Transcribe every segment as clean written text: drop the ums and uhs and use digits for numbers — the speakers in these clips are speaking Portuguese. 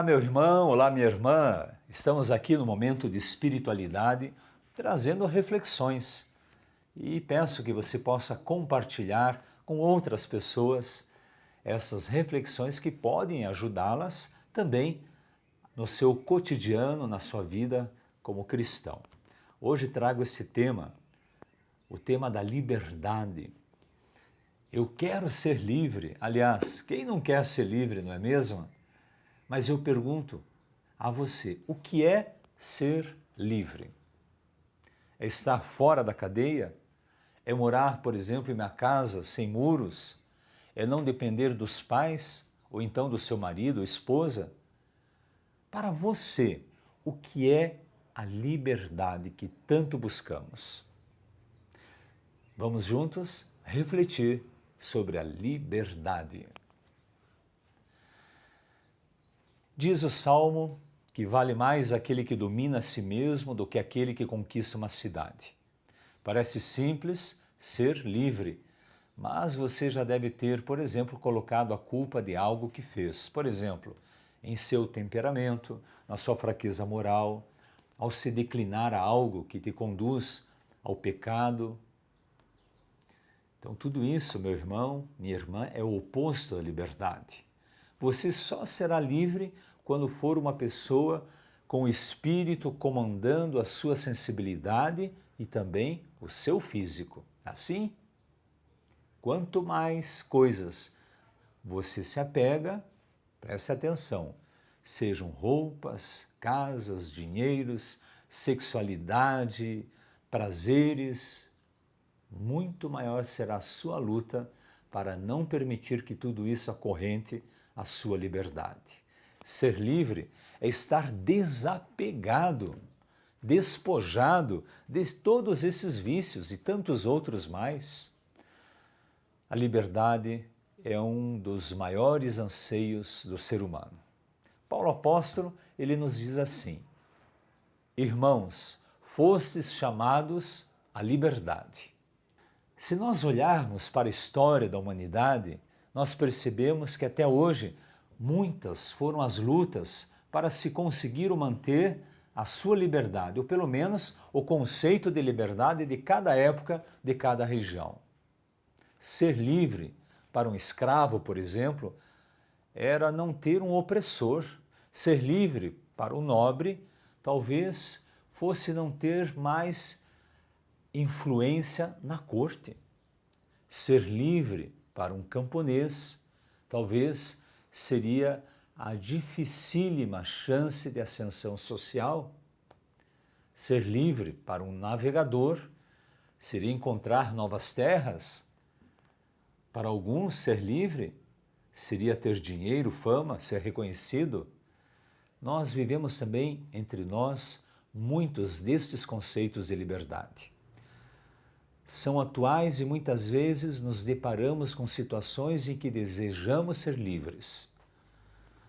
Olá, meu irmão, olá, minha irmã. Estamos aqui no momento de espiritualidade, trazendo reflexões e peço que você possa compartilhar com outras pessoas essas reflexões que podem ajudá-las também no seu cotidiano, na sua vida como cristão. Hoje trago esse tema, o tema da liberdade. Eu quero ser livre. Aliás, quem não quer ser livre, não é mesmo? Mas eu pergunto a você, o que é ser livre? É estar fora da cadeia? É morar, por exemplo, em uma casa sem muros? É não depender dos pais ou então do seu marido ou esposa? Para você, o que é a liberdade que tanto buscamos? Vamos juntos refletir sobre a liberdade. Diz o Salmo que vale mais aquele que domina a si mesmo do que aquele que conquista uma cidade. Parece simples ser livre, mas você já deve ter, por exemplo, colocado a culpa de algo que fez. Por exemplo, em seu temperamento, na sua fraqueza moral, ao se declinar a algo que te conduz ao pecado. Então, tudo isso, meu irmão, minha irmã, é o oposto da liberdade. Você só será livre quando for uma pessoa com o espírito comandando a sua sensibilidade e também o seu físico. Assim, quanto mais coisas você se apega, preste atenção, sejam roupas, casas, dinheiros, sexualidade, prazeres, muito maior será a sua luta para não permitir que tudo isso acorrente a sua liberdade. Ser livre é estar desapegado, despojado de todos esses vícios e tantos outros mais. A liberdade é um dos maiores anseios do ser humano. Paulo apóstolo, ele nos diz assim: irmãos, fostes chamados à liberdade. Se nós olharmos para a história da humanidade, nós percebemos que até hoje muitas foram as lutas para se conseguir manter a sua liberdade, ou pelo menos o conceito de liberdade de cada época, de cada região. Ser livre para um escravo, por exemplo, era não ter um opressor. Ser livre para o nobre, talvez fosse não ter mais influência na corte. Ser livre para um camponês, talvez seria a dificílima chance de ascensão social. Ser livre para um navegador seria encontrar novas terras. Para alguns, ser livre seria ter dinheiro, fama, ser reconhecido. Nós vivemos também entre nós muitos destes conceitos de liberdade. São atuais e muitas vezes nos deparamos com situações em que desejamos ser livres.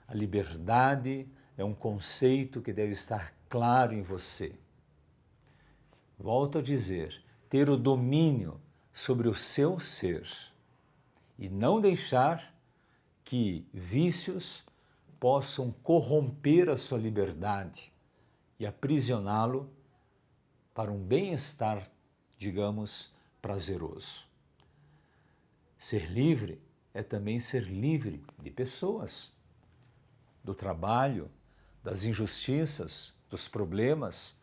A liberdade é um conceito que deve estar claro em você. Volto a dizer, ter o domínio sobre o seu ser e não deixar que vícios possam corromper a sua liberdade e aprisioná-lo para um bem-estar, digamos, prazeroso. Ser livre é também ser livre de pessoas, do trabalho, das injustiças, dos problemas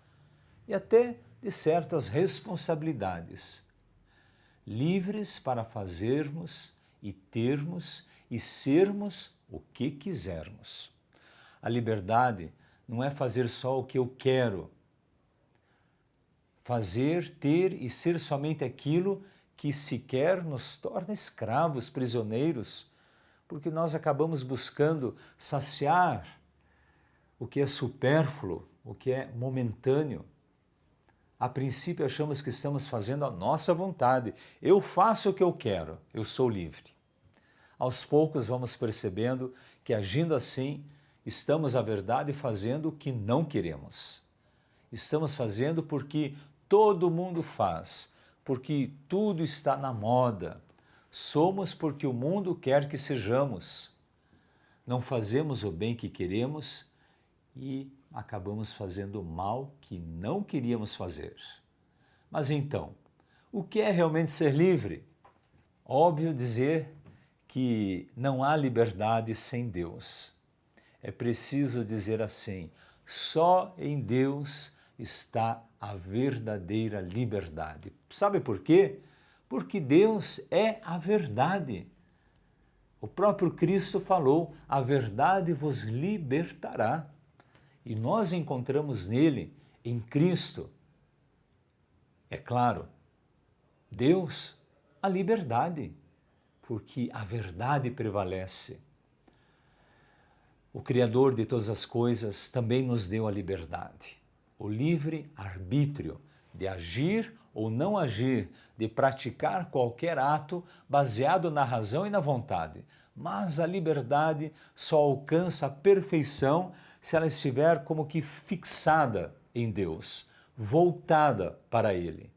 e até de certas responsabilidades. Livres para fazermos e termos e sermos o que quisermos. A liberdade não é fazer só o que eu quero. Fazer, ter e ser somente aquilo que sequer nos torna escravos, prisioneiros, porque nós acabamos buscando saciar o que é supérfluo, o que é momentâneo. A princípio achamos que estamos fazendo a nossa vontade. Eu faço o que eu quero, eu sou livre. Aos poucos vamos percebendo que agindo assim, estamos, na verdade, fazendo o que não queremos. Estamos fazendo porque todo mundo faz, porque tudo está na moda. Somos porque o mundo quer que sejamos. não fazemos o bem que queremos e acabamos fazendo o mal que não queríamos fazer. Mas então, o que é realmente ser livre? Óbvio dizer que não há liberdade sem Deus. É preciso dizer assim: só em Deus está a verdadeira liberdade. Sabe por quê? Porque Deus é a verdade. O próprio Cristo falou: a verdade vos libertará. E nós encontramos nele, em Cristo, é claro, Deus, a liberdade, porque a verdade prevalece. O Criador de todas as coisas também nos deu a liberdade, o livre arbítrio de agir ou não agir, de praticar qualquer ato baseado na razão e na vontade. Mas a liberdade só alcança a perfeição se ela estiver como que fixada em Deus, voltada para Ele.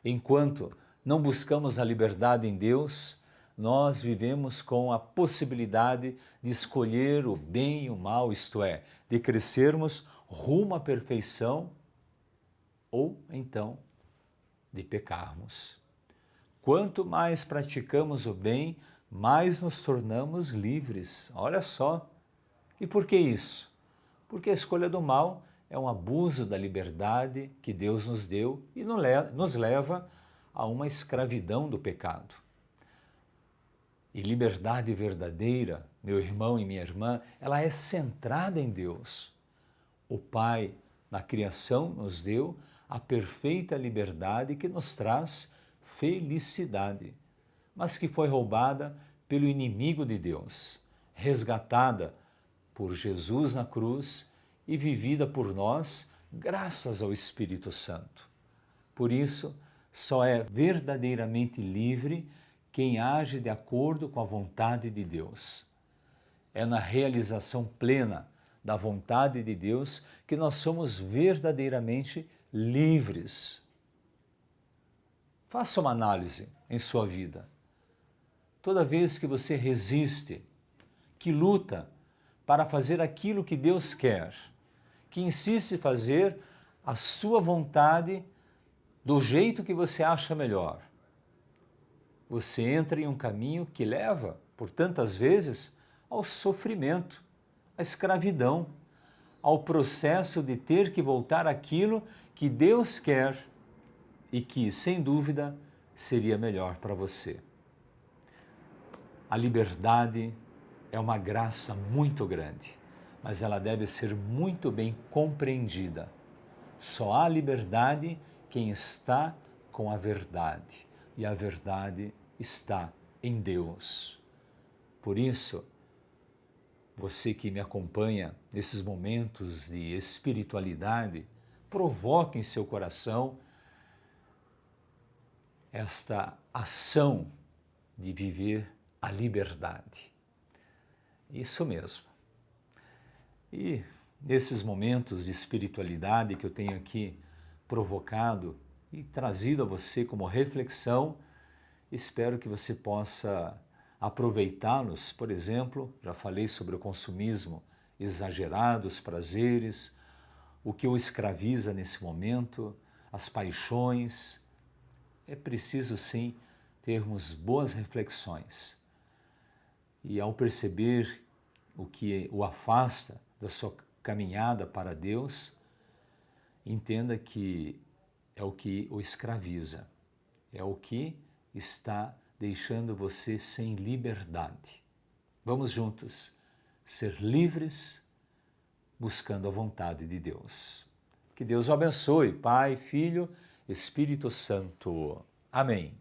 Enquanto não buscamos a liberdade em Deus, nós vivemos com a possibilidade de escolher o bem e o mal, isto é, de crescermos rumo à perfeição ou então de pecarmos. Quanto mais praticamos o bem, mais nos tornamos livres. Olha só. E por que isso? Porque a escolha do mal é um abuso da liberdade que Deus nos deu e nos leva a uma escravidão do pecado. E liberdade verdadeira, meu irmão e minha irmã, ela é centrada em Deus. O Pai, na criação, nos deu a perfeita liberdade que nos traz felicidade, mas que foi roubada pelo inimigo de Deus, resgatada por Jesus na cruz e vivida por nós graças ao Espírito Santo. Por isso, só é verdadeiramente livre quem age de acordo com a vontade de Deus. É na realização plena da vontade de Deus que nós somos verdadeiramente livres. Faça uma análise em sua vida. Toda vez que você resiste, que luta para fazer aquilo que Deus quer, que insiste em fazer a sua vontade do jeito que você acha melhor, você entra em um caminho que leva, por tantas vezes, ao sofrimento, à escravidão, ao processo de ter que voltar àquilo que Deus quer e que, sem dúvida, seria melhor para você. A liberdade é uma graça muito grande, mas ela deve ser muito bem compreendida. Só há liberdade quem está com a verdade, e a verdade está em Deus. Por isso, você que me acompanha nesses momentos de espiritualidade, provoque em seu coração esta ação de viver a liberdade. Isso mesmo. E nesses momentos de espiritualidade que eu tenho aqui provocado e trazido a você como reflexão, espero que você possa aproveitá-los. Por exemplo, já falei sobre o consumismo exagerado, os prazeres, o que o escraviza nesse momento, as paixões. É preciso sim termos boas reflexões. E ao perceber o que o afasta da sua caminhada para Deus, entenda que é o que o escraviza, é o que está deixando você sem liberdade. Vamos juntos ser livres buscando a vontade de Deus. Que Deus o abençoe, Pai, Filho, Espírito Santo. Amém.